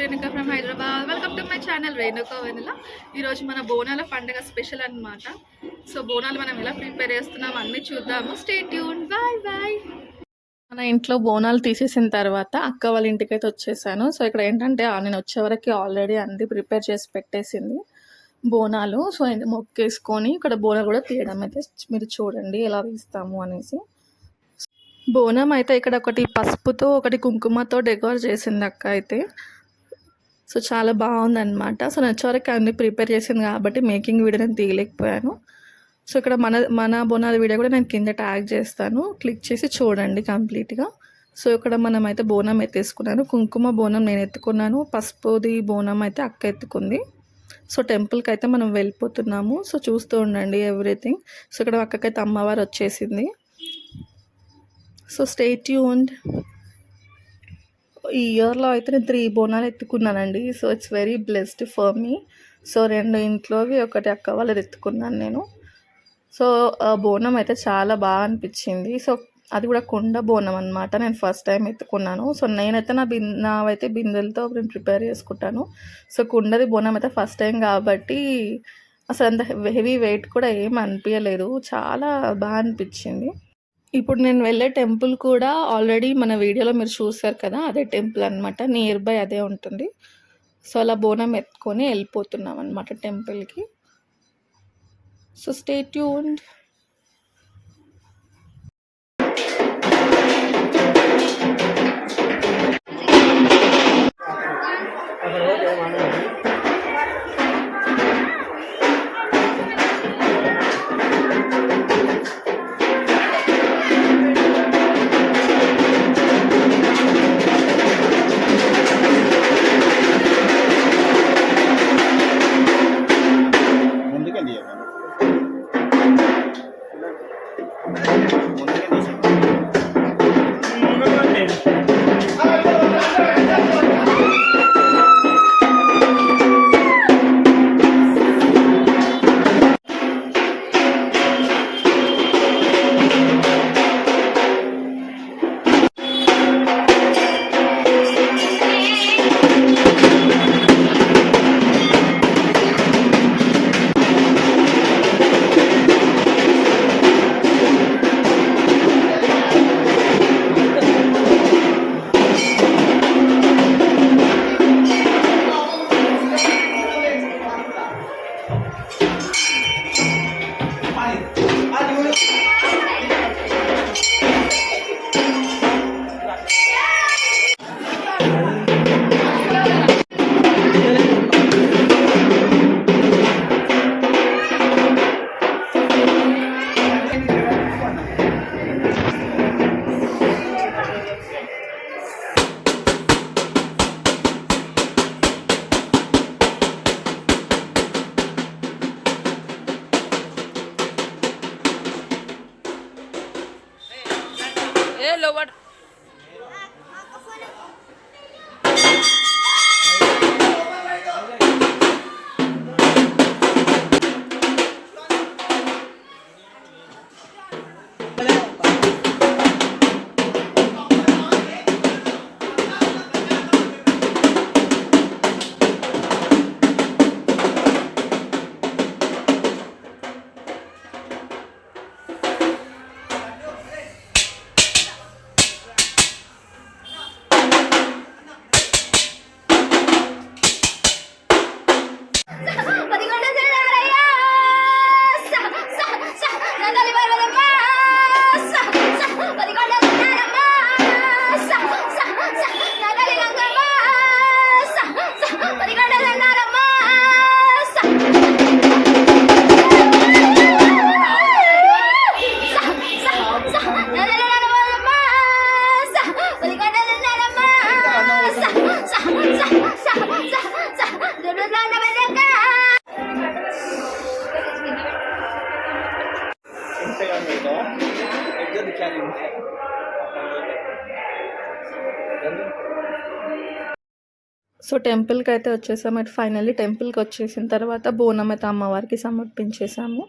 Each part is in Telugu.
Renuka from Hyderabad. Welcome to my channel Renuka Vennela. ఈరోజు మన బోనాల పండుగ స్పెషల్ అన్నమాట. సో బోనాలు మనం ఎలా ప్రిపేర్ చేస్తున్నాం అన్నీ చూద్దాము. Stay tune. Bye bye. మన ఇంట్లో బోనాలు తీసేసిన తర్వాత అక్క వాళ్ళ ఇంటికైతే వచ్చేసాను. సో ఇక్కడ ఏంటంటే నేను వచ్చే వరకు ఆల్రెడీ అన్ని ప్రిపేర్ చేసి పెట్టేసింది బోనాలు. సో మొక్కేసుకొని ఇక్కడ బోనాలు కూడా తీయడం అయితే మీరు చూడండి ఎలా తీస్తాము అనేసి. బోనం అయితే ఇక్కడ ఒకటి పసుపుతో ఒకటి కుంకుమతో డెకోర్ చేసింది అక్క అయితే. సో చాలా బాగుందన్నమాట. సో నచ్చవరకు అన్ని ప్రిపేర్ చేసింది కాబట్టి మేకింగ్ వీడియో నేను తీయలేకపోయాను. సో ఇక్కడ మన బోనాల వీడియో కూడా నేను కింద ట్యాగ్ చేస్తాను, క్లిక్ చేసి చూడండి కంప్లీట్గా. సో ఇక్కడ మనం అయితే బోనం ఎత్తేసుకున్నాను. కుంకుమ బోనం నేను ఎత్తుకున్నాను, పసుపుది బోనం అయితే అక్క ఎత్తుకుంది. సో టెంపుల్కి అయితే మనం వెళ్ళిపోతున్నాము. సో చూస్తూ ఉండండి ఎవ్రీథింగ్. సో ఇక్కడ అక్కకైతే అమ్మవారు వచ్చేసింది. So stay tuned. ఈ ఇయర్లో అయితే నేను 3 బోనాలు ఎత్తుకున్నానండి. So it's very blessed for me. So 2 ఇంట్లోవి ఒకటి అక్క వాళ్ళది ఎత్తుకున్నాను నేను. సో బోనం అయితే చాలా బాగా అనిపించింది. సో అది కూడా కుండ బోనం అనమాట. నేను ఫస్ట్ టైం ఎత్తుకున్నాను. సో నేనైతే నావైతే బిందెలతో నేను ప్రిపేర్ చేసుకుంటాను. సో కుండది బోనం అయితే ఫస్ట్ టైం కాబట్టి అసలు అంత హెవీ వెయిట్ కూడా ఏం అనిపించలేదు, చాలా బాగా అనిపించింది. ఇప్పుడు నేను వెళ్ళే టెంపుల్ కూడా ఆల్రెడీ మన వీడియోలో మీరు చూసారు కదా, అదే టెంపుల్ అనమాట. నియర్ బై అదే ఉంటుంది. సో అలా బోనం ఎత్తుకొని వెళ్ళిపోతున్నాం అనమాట టెంపుల్కి. So stay tuned. Lower. So టెంపుల్కి అయితే వచ్చేసాము. అటు ఫైనల్లీ టెంపుల్కి వచ్చేసిన తర్వాత బోనం అయితే అమ్మవారికి సమర్పించేసాము.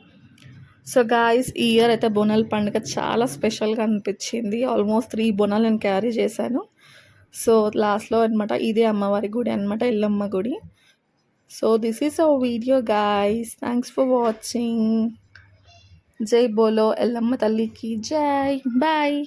సో గాయ్స్, ఈ ఇయర్ అయితే బోనాల పండుగ చాలా స్పెషల్గా అనిపించింది. ఆల్మోస్ట్ 3 బోనాలు నేను క్యారీ చేశాను. సో లాస్ట్లో అనమాట ఇదే అమ్మవారి గుడి అనమాట, ఎల్లమ్మ గుడి. So this is our video guys, thanks for watching. జై బోలో ఎల్లమ్మ తల్లికి జై. బాయ్.